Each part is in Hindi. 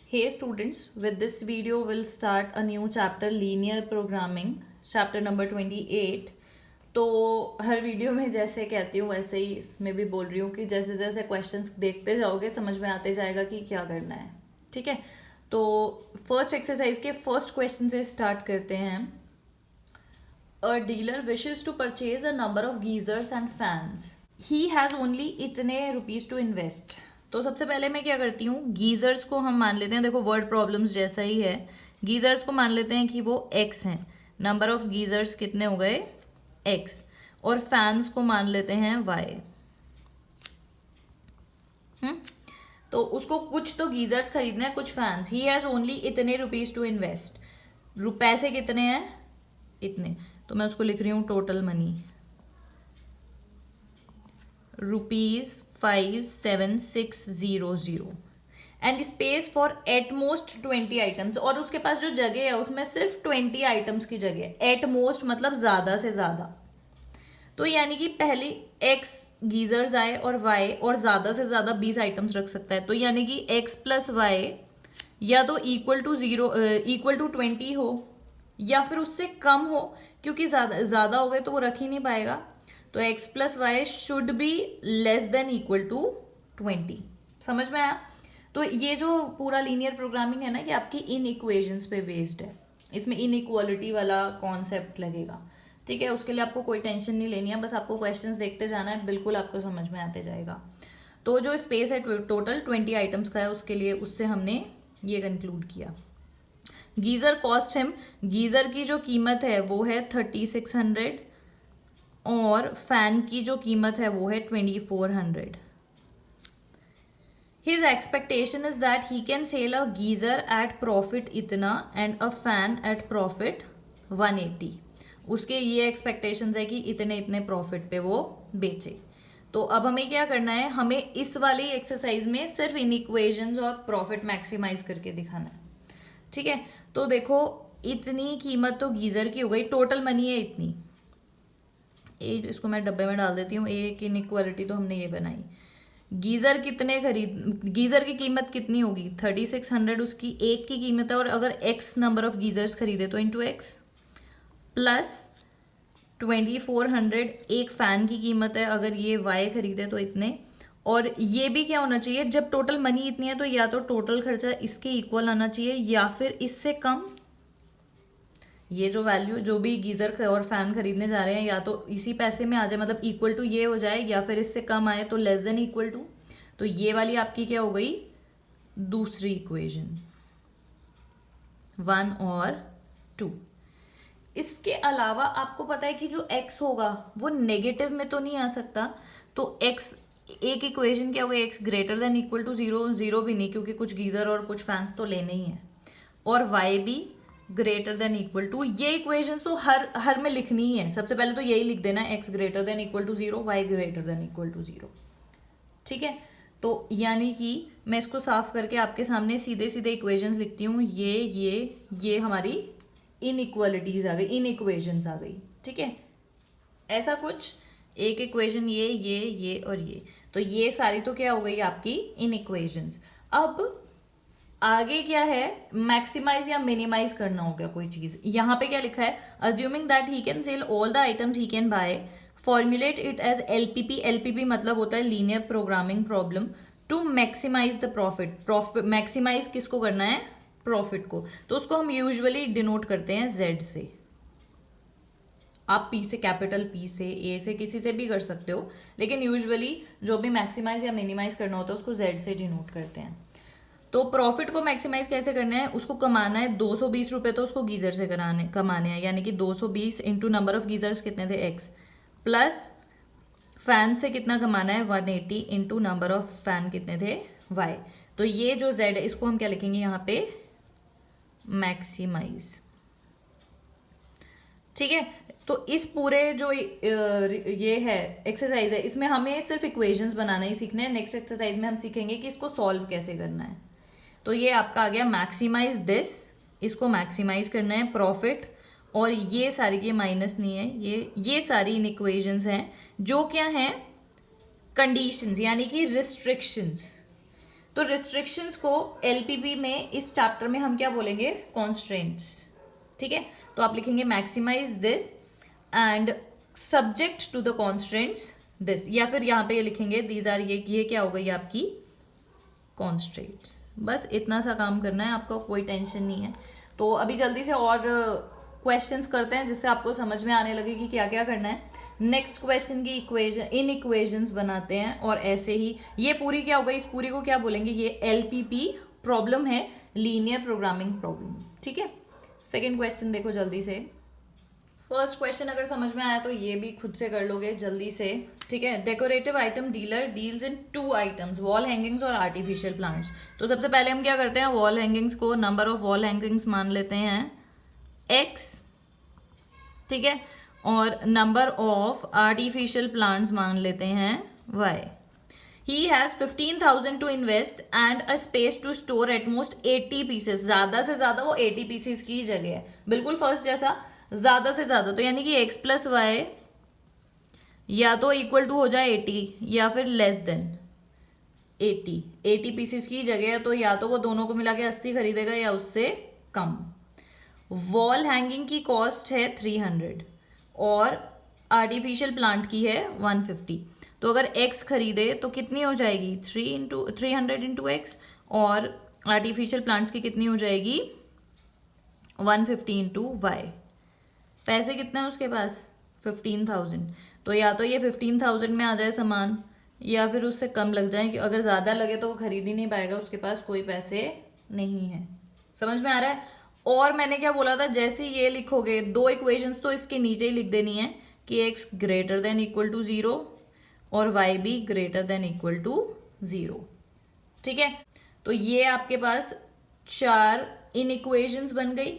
Hey students, with this video we'll start a new chapter linear programming, chapter number 28। तो हर वीडियो में जैसे कहती हूँ वैसे ही इसमें भी बोल रही हूँ कि जैसे जैसे क्वेश्चंस देखते जाओगे समझ में आते जाएगा कि क्या करना है। ठीक है, तो फर्स्ट एक्सरसाइज के फर्स्ट क्वेश्चन से स्टार्ट करते हैं। A dealer wishes to purchase a number of geysers and fans, he has only इतने रुपीज़ टू इन्वेस्ट। तो सबसे पहले मैं क्या करती हूँ, गीजर्स को हम मान लेते हैं, देखो वर्ड प्रॉब्लम्स जैसा ही है, गीजर्स को मान लेते हैं कि वो एक्स हैं, नंबर ऑफ गीजर्स कितने हो गए एक्स, और फैंस को मान लेते हैं वाई। तो उसको कुछ तो गीजर्स खरीदने हैं, कुछ फैंस। ही हैज़ ओनली इतने रुपीज़ टू इन्वेस्ट, पैसे कितने हैं इतने, तो मैं उसको लिख रही हूँ total money ₹57,600 and space for at most 20 items. और उसके पास जो जगह है उसमें सिर्फ 20 आइटम्स की जगह है। एट मोस्ट मतलब ज़्यादा से ज़्यादा, तो यानी कि पहले एक्स गीजर्स आए और वाई, और ज़्यादा से ज़्यादा 20 आइटम्स रख सकता है। तो यानी कि एक्स प्लस वाई या तो इक्वल टू 20 हो या फिर उससे कम हो, क्योंकि ज़्यादा हो गए तो वो रख ही नहीं पाएगा। तो x plus y should be less than equal to 20। समझ में आया? तो ये जो पूरा लीनियर प्रोग्रामिंग है ना, ये आपकी इन इक्वेशंस पे बेस्ड है। इसमें इन इक्वालिटी वाला कॉन्सेप्ट लगेगा। ठीक है, उसके लिए आपको कोई टेंशन नहीं लेनी है, बस आपको क्वेश्चंस देखते जाना है, बिल्कुल आपको समझ में आते जाएगा। तो जो स्पेस है टोटल 20 आइटम्स का है, उसके लिए उससे हमने ये कंक्लूड किया। गीज़र कॉस्ट हिम, गीज़र की जो कीमत है वो है 3600 और फैन की जो कीमत है वो है 2400। His expectation is that he can sell a geyser at profit इतना and a fan at profit 180। उसके ये एक्सपेक्टेशंस है कि इतने इतने प्रॉफिट पे वो बेचे। तो अब हमें क्या करना है, हमें इस वाली एक्सरसाइज में सिर्फ इन इक्वेशंस और प्रॉफिट मैक्सिमाइज करके दिखाना है। ठीक है, तो देखो इतनी कीमत तो गीज़र की हो गई, टोटल मनी है इतनी, इसको मैं डब्बे में डाल देती हूँ। एक इनइक्वालिटी तो हमने ये बनाई। गीज़र गीज़र की कीमत कितनी होगी 3600, उसकी एक की कीमत है, और अगर एक्स नंबर ऑफ गीजर्स खरीदे तो इंटू एक्स, प्लस 2400 एक फ़ैन की कीमत है, अगर ये वाई खरीदे तो इतने। और ये भी क्या होना चाहिए, जब टोटल मनी इतनी है तो या तो टोटल खर्चा इसके इक्वल आना चाहिए या फिर इससे कम। ये जो वैल्यू जो भी गीज़र और फैन खरीदने जा रहे हैं या तो इसी पैसे में आ जाए, मतलब इक्वल टू ये हो जाए, या फिर इससे कम आए तो लेस देन इक्वल टू। तो ये वाली आपकी क्या हो गई, दूसरी इक्वेशन 1 और 2। इसके अलावा आपको पता है कि जो x होगा वो नेगेटिव में तो नहीं आ सकता, तो x एक इक्वेशन क्या होगा, x greater than equal to 0, 0 भी नहीं क्योंकि कुछ गीज़र और कुछ फैंस तो लेने ही हैं, और y भी ग्रेटर देन इक्वल टू। ये इक्वेशन तो हर में लिखनी ही है। सबसे पहले तो यही लिख देना, x greater than equal to 0, y greater than equal to 0। ठीक है, तो यानी कि मैं इसको साफ करके आपके सामने सीधे सीधे इक्वेशंस लिखती हूँ। ये हमारी इनइक्वालिटीज आ गई, इन इक्वेशंस आ गई। ठीक है, ऐसा कुछ एक इक्वेशन ये और ये, तो ये सारी तो क्या हो गई आपकी इन इक्वेशंस। अब आगे क्या है, मैक्सिमाइज या मिनिमाइज करना हो गया कोई चीज। यहाँ पे क्या लिखा है, assuming that he can sell all the items he can buy, formulate it as LPP. LPP मतलब होता है linear programming problem, to maximise the profit. Maximise किसको करना है, प्रॉफिट को। तो उसको हम यूजुअली डिनोट करते हैं जेड से। आप पी से, कैपिटल पी से, ए से, किसी से भी कर सकते हो, लेकिन यूजुअली जो भी मैक्सिमाइज या मिनिमाइज करना होता है उसको जेड से डिनोट करते हैं। तो प्रॉफिट को मैक्सिमाइज कैसे करना है, उसको कमाना है 220 रुपये, तो उसको गीजर से कमाने हैं, यानी कि 220 इंटू नंबर ऑफ गीजर्स कितने थे एक्स, प्लस फैन से कितना कमाना है 180 इंटू नंबर ऑफ फैन कितने थे वाई। तो ये जो जेड है इसको हम क्या लिखेंगे यहाँ पे, मैक्सिमाइज। ठीक है, तो इस पूरे जो ये है एक्सरसाइज है, इसमें हमें सिर्फ इक्वेशंस बनाना ही सीखना है। नेक्स्ट एक्सरसाइज में हम सीखेंगे कि इसको सॉल्व कैसे करना है। तो ये आपका आ गया मैक्सिमाइज दिस, इसको मैक्सिमाइज करना है प्रॉफिट, और ये सारी, ये माइनस नहीं है, ये सारी इन इक्वेशंस हैं जो क्या हैं, कंडीशंस यानी कि रिस्ट्रिक्शंस। तो रिस्ट्रिक्शंस को एलपीपी में इस चैप्टर में हम क्या बोलेंगे, कॉन्स्ट्रेंट्स, ठीक है। तो आप लिखेंगे maximise this and subject to the constraints this, या फिर यहाँ पे ये लिखेंगे दीज आर, ये क्या हो गई आपकी कॉन्स्ट्रेंट्स। बस इतना सा काम करना है आपको, कोई टेंशन नहीं है। तो अभी जल्दी से और क्वेश्चंस करते हैं जिससे आपको समझ में आने लगे कि क्या क्या करना है। नेक्स्ट क्वेश्चन की इन इक्वेशंस बनाते हैं और ऐसे ही ये पूरी क्या होगा, इस पूरी को क्या बोलेंगे, ये एलपीपी प्रॉब्लम है, लीनियर प्रोग्रामिंग प्रॉब्लम, ठीक है। सेकेंड क्वेश्चन देखो जल्दी से। फर्स्ट क्वेश्चन अगर समझ में आया तो ये भी खुद से कर लोगे जल्दी से, ठीक है। Decorative item dealer deals in 2 items, wall hangings और आर्टिफिशियल प्लांट्स। तो सबसे पहले हम क्या करते हैं, वॉल हैंगिंग्स को नंबर ऑफ वॉल हैंगिंग्स मान लेते हैं x, ठीक है, और नंबर ऑफ आर्टिफिशियल प्लांट्स मान लेते हैं y। He has 15,000 to invest and a space to store at most 80 pieces। ज्यादा से ज्यादा वो 80 पीसेस की जगह है, बिल्कुल फर्स्ट जैसा, ज्यादा से ज्यादा। तो यानी कि x प्लस वाई या तो इक्वल टू हो जाए 80 या फिर लेस देन 80 पीसेस की जगह है, तो या तो वो दोनों को मिला के 80 खरीदेगा या उससे कम। वॉल हैंगिंग की कॉस्ट है 300 और आर्टिफिशियल प्लांट की है 150। तो अगर x खरीदे तो कितनी हो जाएगी, 300 इंटू एक्स, और आर्टिफिशियल प्लांट्स की कितनी हो जाएगी 150 इंटू वाई। पैसे कितने हैं उसके पास, 15,000। तो या तो ये 15,000 में आ जाए सामान या फिर उससे कम लग जाए, कि अगर ज़्यादा लगे तो वो खरीद ही नहीं पाएगा, उसके पास कोई पैसे नहीं है। समझ में आ रहा है। और मैंने क्या बोला था, जैसे ये लिखोगे 2 इक्वेशंस तो इसके नीचे ही लिख देनी है कि x greater than equal to 0 और y भी ग्रेटर देन इक्वल टू 0, ठीक है। तो ये आपके पास 4 इन इक्वेशंस बन गई।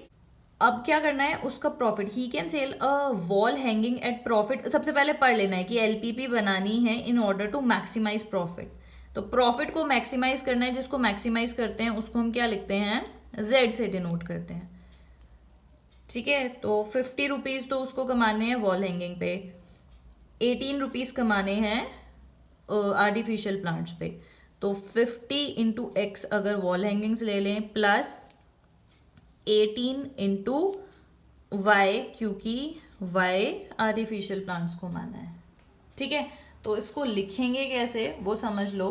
अब क्या करना है, उसका profit, he can sell a wall hanging at profit. सबसे पहले पढ़ लेना है कि एलपीपी बनानी है in order to maximise profit. तो प्रॉफिट को मैक्सिमाइज करना है, जिसको मैक्सिमाइज करते हैं उसको हम क्या लिखते हैं, z से डिनोट करते हैं, ठीक है। तो 50 रुपीज़ तो उसको कमाने हैं वॉल हैंगिंग पे, 18 रुपीज़ कमाने हैं आर्टिफिशियल प्लांट्स पे। तो 50 इंटू एक्स अगर वॉल हैंगिंग्स ले लें, प्लस 18 इंटू वाई, क्योंकि वाई आर्टिफिशियल प्लांट्स को माना है, ठीक है। तो इसको लिखेंगे कैसे वो समझ लो,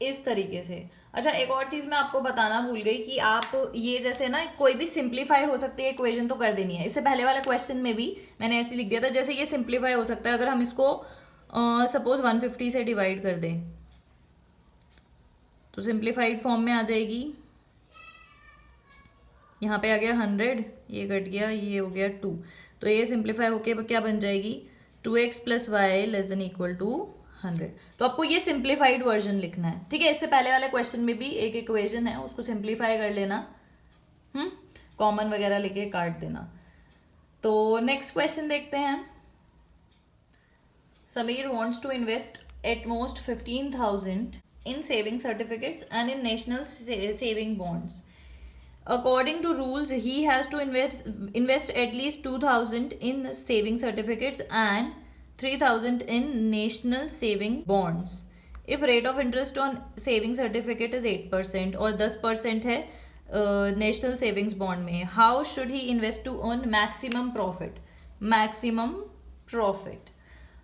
इस तरीके से। अच्छा, एक और चीज़ मैं आपको बताना भूल गई कि आप ये जैसे ना कोई भी सिंप्लीफाई हो सकती है इक्वेशन तो कर देनी है। इससे पहले वाले क्वेश्चन में भी मैंने ऐसे लिख दिया था, जैसे ये सिंप्लीफाई हो सकता है अगर हम इसको सपोज 150 से डिवाइड कर दें तो सिंप्लीफाइड फॉर्म में आ जाएगी। यहाँ पे आ गया 100, ये कट गया, ये हो गया 2, तो ये सिंप्लीफाई होके क्या बन जाएगी, 2x plus y less than equal to 100। तो आपको ये सिंप्लीफाइड वर्जन लिखना है, ठीक है। इससे पहले वाले क्वेश्चन में भी एक इक्वेशन है, उसको सिंप्लीफाई कर लेना, कॉमन वगैरह लेके काट देना। तो नेक्स्ट क्वेश्चन देखते हैं। Sameer wants to invest at most 15,000 in saving certificates and in national saving bonds. According to rules, he has to invest at least 2,000 in saving certificates and 3,000 in national saving bonds. If rate of interest on saving certificate is 8% और 10% है national savings bond में, how should he invest to earn maximum profit? Maximum profit.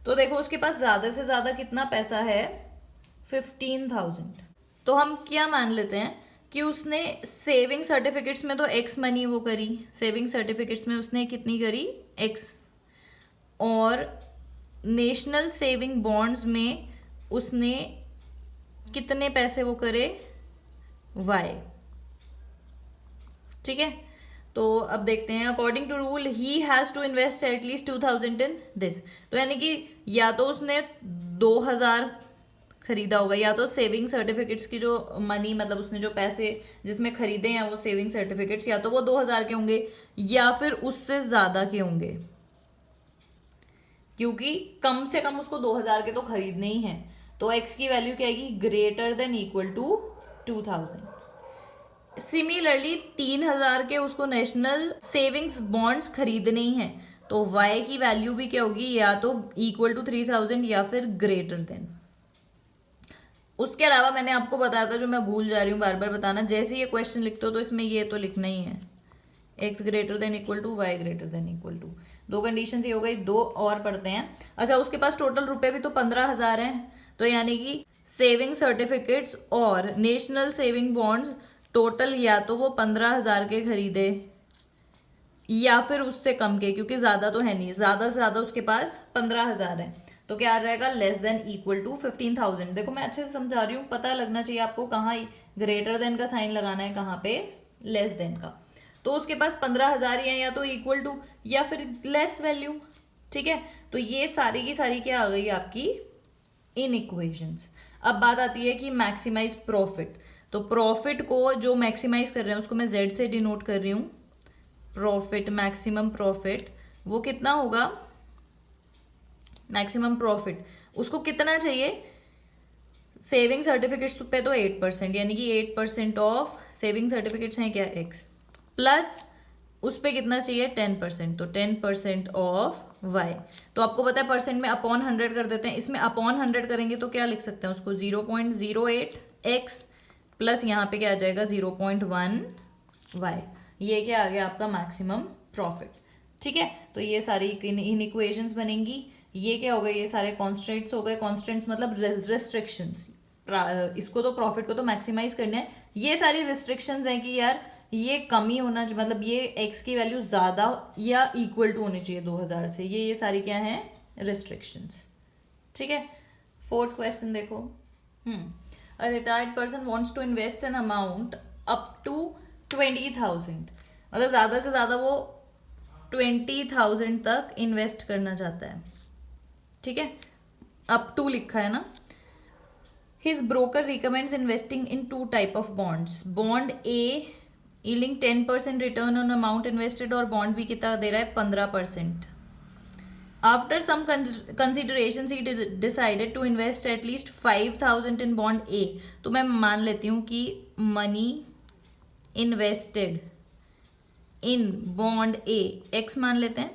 तो देखो उसके पास ज़्यादा से ज़्यादा कितना पैसा है, 15,000। तो हम क्या मान लेते हैं कि उसने सेविंग सर्टिफिकेट्स में तो एक्स मनी वो करी, सेविंग सर्टिफिकेट्स में उसने कितनी करी, एक्स, और नेशनल सेविंग बॉन्ड्स में उसने कितने पैसे वो करे, वाई, ठीक है। तो अब देखते हैं, according to rule he has to invest at least 2,000 in this. तो यानी कि या तो उसने 2,000 खरीदा होगा, या तो सेविंग सर्टिफिकेट्स की जो मनी, मतलब उसने जो पैसे जिसमें खरीदे हैं वो सेविंग सर्टिफिकेट्स, या तो वो 2,000 के होंगे या फिर उससे ज़्यादा के होंगे, क्योंकि कम से कम उसको 2,000 के तो खरीदने ही हैं। तो x की वैल्यू क्या आएगी, greater than equal to 2,000। Similarly 3,000 के उसको नेशनल सेविंग्स बॉन्ड्स खरीदने ही हैं, तो y की वैल्यू भी क्या होगी, या तो इक्वल टू 3,000 या फिर ग्रेटर देन। उसके अलावा मैंने आपको बताया था, जो मैं भूल जा रही हूँ बार बार बताना, जैसे ये क्वेश्चन लिखते हो तो इसमें ये तो लिखना ही है, x greater than equal to y greater than equal to. दो कंडीशन ये हो गई, दो और पढ़ते हैं। अच्छा, उसके पास टोटल रुपए भी तो 15,000 हैं, तो यानी कि सेविंग सर्टिफिकेट्स और नेशनल सेविंग बॉन्ड्स टोटल या तो वो 15,000 के खरीदे या फिर उससे कम के, क्योंकि ज्यादा तो है नहीं, ज्यादा से ज्यादा उसके पास 15,000 है, तो क्या आ जाएगा, लेस देन इक्वल टू 15,000। देखो मैं अच्छे से समझा रही हूँ, पता लगना चाहिए आपको कहाँ ग्रेटर देन का साइन लगाना है, कहाँ पे लेस देन का। तो उसके पास 15,000 ही है, या तो इक्वल टू या फिर लेस वैल्यू। ठीक है, तो ये सारी की सारी क्या आ गई आपकी, इन इक्वेशंस। अब बात आती है कि मैक्सिमाइज प्रॉफिट। तो प्रॉफिट को जो मैक्सिमाइज कर रहे हैं उसको मैं जेड से डिनोट कर रही हूँ, प्रॉफिट, मैक्सिमम प्रॉफिट, वो कितना होगा, मैक्सिमम प्रॉफिट उसको कितना चाहिए, सेविंग सर्टिफिकेट्स पे तो 8%, यानी कि 8% ऑफ सेविंग सर्टिफिकेट्स हैं क्या, एक्स, प्लस उस पर कितना चाहिए 10%, तो 10% ऑफ वाई। तो आपको पता है परसेंट में अपॉन 100 कर देते हैं, इसमें अपॉन 100 करेंगे तो क्या लिख सकते हैं उसको, 0.08 एक्स प्लस यहाँ पे क्या आ जाएगा 0.1 वाई। ये क्या आ गया आपका मैक्सिमम प्रॉफिट। ठीक है, तो ये सारी इन इक्वेशंस बनेंगी। ये क्या हो गए, ये सारे कॉन्स्टेंट्स हो गए, कॉन्स्टेंट्स मतलब रेस्ट्रिक्शंस। इसको तो प्रॉफिट को तो मैक्सिमाइज करना है, ये सारी रिस्ट्रिक्शंस हैं कि यार ये कमी होना चाहिए, मतलब ये एक्स की वैल्यू ज़्यादा या इक्वल टू होनी चाहिए 2000 से, ये सारी क्या हैं, रिस्ट्रिक्शंस। ठीक है, फोर्थ क्वेश्चन देखो। A retired person wants to invest an amount up to 20,000, मतलब ज़्यादा से ज़्यादा वो 20,000 तक इन्वेस्ट करना चाहता है। ठीक है, अप टू लिखा है ना। His broker recommends investing in 2 type of bonds, bond A yielding 10% return on amount invested, और बॉन्ड बी कितना दे रहा है 15%। After some consideration he decided to invest at least 5,000 in bond A. तो मैं मान लेती हूँ कि money invested in bond A X मान लेते हैं,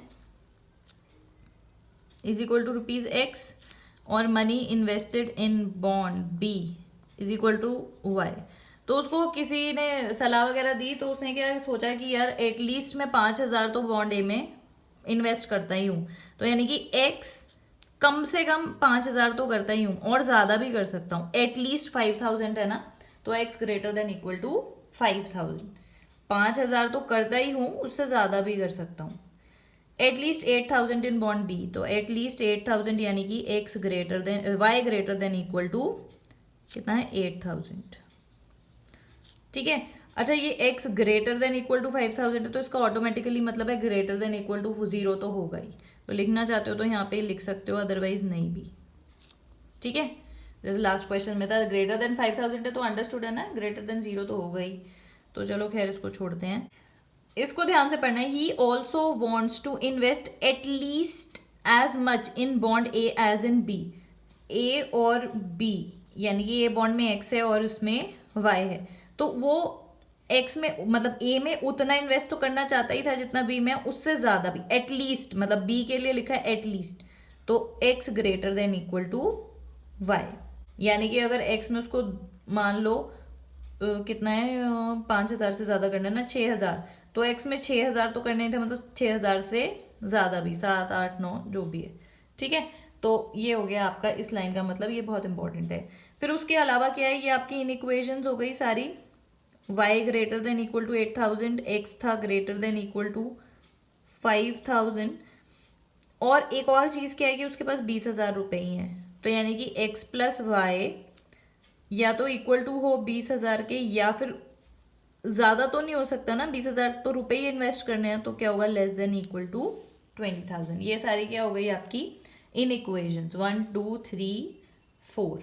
is equal to rupees X, और money invested in bond B is equal to Y. तो उसको किसी ने सलाह वगैरह दी, तो उसने क्या सोचा कि यार एटलीस्ट मैं 5,000 तो बॉन्ड ए में इन्वेस्ट करता ही हूँ, तो यानी कि एक्स कम से कम 5,000 तो करता ही हूँ, और ज़्यादा भी कर सकता हूँ, एटलीस्ट 5,000 है ना, तो x greater than equal to 5,000, 5,000 तो करता ही हूँ, उससे ज़्यादा भी कर सकता हूँ। एटलीस्ट 8,000 इन बॉन्ड बी, तो एटलीस्ट 8,000 यानी कि x greater than y greater than equal to कितना है 8,000। ठीक है, अच्छा ये x greater than equal to 5,000 है, तो इसका ऑटोमेटिकली मतलब है ग्रेटर देन इक्वल टू 0 तो होगा ही, तो लिखना चाहते हो तो यहाँ पे लिख सकते हो, अदरवाइज नहीं भी। ठीक है, जैसे लास्ट क्वेश्चन में था ग्रेटर देन 5,000 है, तो अंडरस्टूड है ना, ग्रेटर देन 0 तो होगा ही। तो चलो खैर इसको छोड़ते हैं, इसको ध्यान से पढ़ना है। He also wants to invest at least as much in bond A as in B, A और बी, यानी कि ए बॉन्ड में एक्स है और उसमें वाई है, तो वो एक्स में मतलब ए में उतना इन्वेस्ट तो करना चाहता ही था जितना बी में, उससे ज्यादा भी, एटलीस्ट मतलब बी के लिए लिखा है एटलीस्ट, तो x greater than equal to y, यानी कि अगर एक्स में उसको मान लो कितना है 5,000 से ज्यादा करना है ना, 6,000, तो एक्स में 6,000 तो करने थे, मतलब 6,000 से ज्यादा भी, 7, 8, 9 जो भी है। ठीक है, तो ये हो गया आपका इस लाइन का मतलब, ये बहुत इंपॉर्टेंट है। फिर उसके अलावा क्या है, ये आपकी इन इक्वेशंस हो गई सारी। y greater than equal to 8,000, x था ग्रेटर देन इक्वल टू 5,000, और एक और चीज़ क्या है कि उसके पास 20,000 रुपये ही हैं, तो यानी कि x प्लस वाई या तो इक्वल टू हो 20,000 के, या फिर ज़्यादा तो नहीं हो सकता ना, 20,000 तो रुपये ही इन्वेस्ट करने हैं, तो क्या होगा लेस देन इक्वल टू 20,000। ये सारी क्या हो गई आपकी इन इक्वेशंस 1, 2, 3, 4।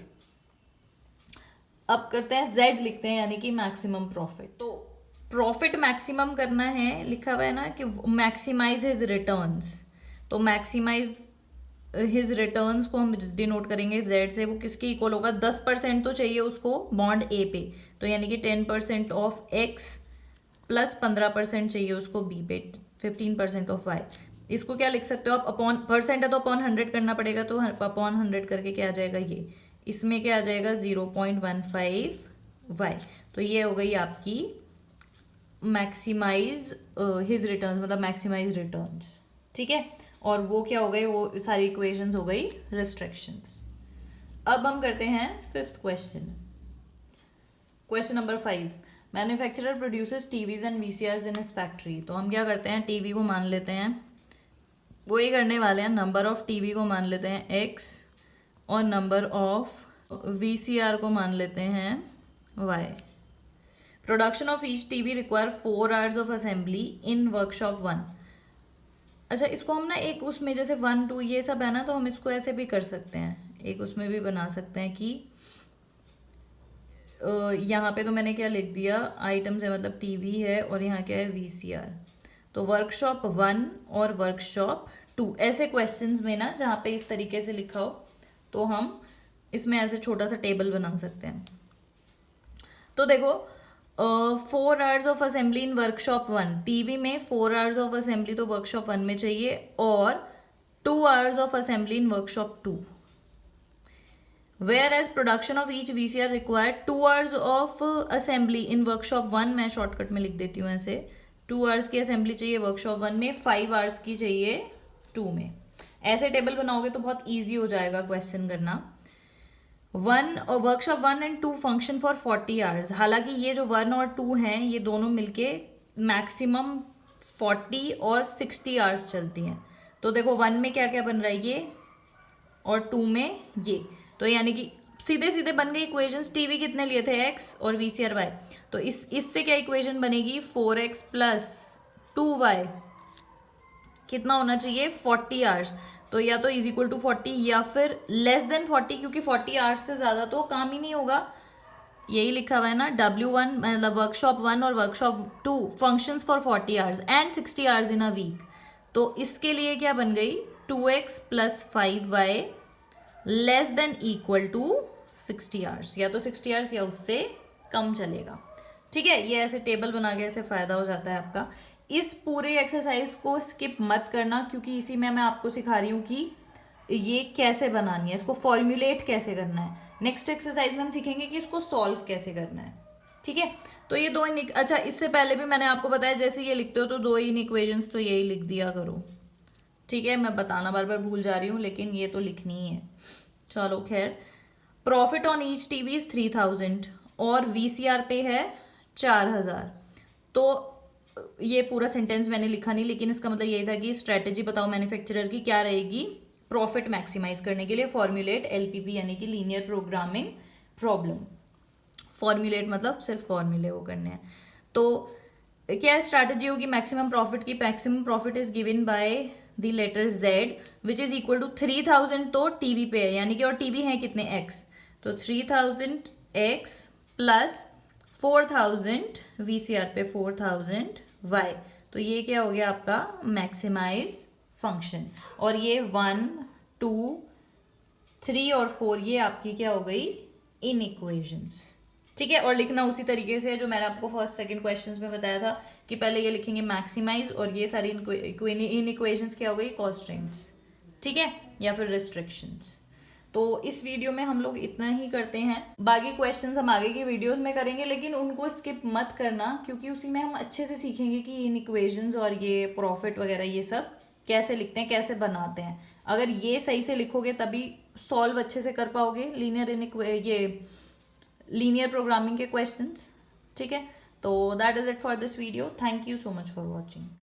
अब करते हैं z लिखते हैं, यानी कि मैक्सिमम प्रॉफिट। तो प्रॉफिट मैक्सिमम करना है, लिखा हुआ है ना कि मैक्सिमाइज हिज रिटर्न्स, तो मैक्सिमाइज हिज रिटर्न्स को हम डिनोट करेंगे z से। वो किसके इक्वल होगा, 10% तो चाहिए उसको बॉन्ड ए पे, तो यानी कि 10% ऑफ x प्लस 15% चाहिए उसको बी पे, 15% ऑफ y। इसको क्या लिख सकते हो आप, अपॉन परसेंट है तो अपॉन 100 करना पड़ेगा, तो अपॉन 100 करके क्या आ जाएगा ये इसमें क्या आ जाएगा 0.15 वाई। तो ये हो गई आपकी मैक्सिमाइज हिज रिटर्न्स, मतलब मैक्सिमाइज रिटर्न्स, ठीक है। और वो क्या हो गए, वो सारी इक्वेशंस हो गई रिस्ट्रिक्शंस। अब हम करते हैं fifth question. Question number 5, manufacturer produces TVs and VCRs in his factory. तो हम क्या करते हैं, टीवी को मान लेते हैं, वो ये करने वाले हैं, नंबर ऑफ टीवी को मान लेते हैं x और नंबर ऑफ वीसीआर को मान लेते हैं y। Production of each TV require 4 hours of assembly in workshop 1। अच्छा, इसको हम ना एक उसमें जैसे 1 2 ये सब है ना, तो हम इसको ऐसे भी कर सकते हैं, एक उसमें भी बना सकते हैं कि यहाँ पे तो मैंने क्या लिख दिया, आइटम्स है मतलब टीवी है और यहाँ क्या है वीसीआर। तो वर्कशॉप 1 और वर्कशॉप 2 ऐसे क्वेश्चंस में ना जहाँ पे इस तरीके से लिखा हो तो हम इसमें ऐसे छोटा सा टेबल बना सकते हैं। तो देखो 4 hours of assembly in workshop 1, TV में 4 आवर्स ऑफ असेंबली तो वर्कशॉप 1 में चाहिए, और 2 hours of assembly in workshop 2। Whereas production of each VCR require 2 hours of assembly in workshop 1, मैं शॉर्टकट में लिख देती हूँ ऐसे, 2 आवर्स की असेंबली चाहिए वर्कशॉप 1 में, 5 आवर्स की चाहिए 2 में। ऐसे टेबल बनाओगे तो बहुत ईजी हो जाएगा क्वेश्चन करना। Workshop 1 and 2 function for 40 hours. हालांकि ये जो 1 और 2 हैं ये दोनों मिलके मैक्सिमम 40 और 60 आवर्स चलती हैं। तो देखो 1 में क्या क्या बन रहा है ये, और 2 में ये, तो यानी कि सीधे सीधे बन गई इक्वेशंस। टीवी कितने लिए थे x और वीसीआर y, तो इससे क्या इक्वेशन बनेगी 4x प्लस 2y कितना होना चाहिए 40 आवर्स। तो या तो इज इक्वल टू 40 या फिर लेस देन 40, क्योंकि 40 आवर्स से ज़्यादा तो काम ही नहीं होगा। यही लिखा हुआ है ना, W1 मतलब वर्कशॉप 1 और workshop 2 functions for 40 hours and 60 hours in a week. तो इसके लिए क्या बन गई 2x plus 5y less than equal to 60 hours, या तो 60 आवर्स या उससे कम चलेगा, ठीक है। ये ऐसे टेबल बना के ऐसे फ़ायदा हो जाता है आपका। इस पूरे एक्सरसाइज को स्किप मत करना, क्योंकि इसी में मैं आपको सिखा रही हूँ कि ये कैसे बनानी है, इसको फॉर्मुलेट कैसे करना है। नेक्स्ट एक्सरसाइज में हम सीखेंगे कि इसको सॉल्व कैसे करना है, ठीक है। तो ये दो अच्छा, इससे पहले भी मैंने आपको बताया जैसे ये लिखते हो तो 2 इन इक्वेशंस तो यही लिख दिया करो, ठीक है। मैं बताना बार बार भूल जा रही हूँ, लेकिन ये तो लिखनी ही है। चलो खैर, profit on each TV is 3000 और वीसीआर पे है 4000। तो ये पूरा सेंटेंस मैंने लिखा नहीं, लेकिन इसका मतलब यही था कि स्ट्रेटेजी बताओ मैन्युफैक्चरर की क्या रहेगी प्रॉफिट मैक्सिमाइज करने के लिए। फॉर्मुलेट एलपीपी यानी कि लीनियर प्रोग्रामिंग प्रॉब्लम। फॉर्मुलेट मतलब सिर्फ फॉर्मूले वो करने हैं। तो क्या स्ट्रैटेजी होगी मैक्सिमम प्रॉफिट की, maximum profit is given by the letter Z which is equal to 3000 तो टीवी पे है, यानी कि और टीवी है कितने x, तो 3000x प्लस 4000 वीसीआर पे 4000y। तो ये क्या हो गया आपका मैक्सिमाइज फंक्शन। और ये 1 2 3 और 4 ये आपकी क्या हो गई इन इक्वेशंस, ठीक है। और लिखना उसी तरीके से जो मैंने आपको फर्स्ट सेकंड क्वेश्चंस में बताया था कि पहले ये लिखेंगे मैक्सिमाइज और ये सारी इन इक्वेशंस क्या हो गई कॉन्स्ट्रेंट्स, ठीक है, या फिर रिस्ट्रिक्शंस। तो इस वीडियो में हम लोग इतना ही करते हैं, बाकी क्वेश्चंस हम आगे की वीडियोस में करेंगे, लेकिन उनको स्किप मत करना, क्योंकि उसी में हम अच्छे से सीखेंगे कि इन इक्वेशंस और ये प्रॉफिट वगैरह ये सब कैसे लिखते हैं, कैसे बनाते हैं। अगर ये सही से लिखोगे तभी सॉल्व अच्छे से कर पाओगे लीनियर प्रोग्रामिंग के क्वेश्चंस, ठीक है। तो that is it for this video. Thank you so much for watching.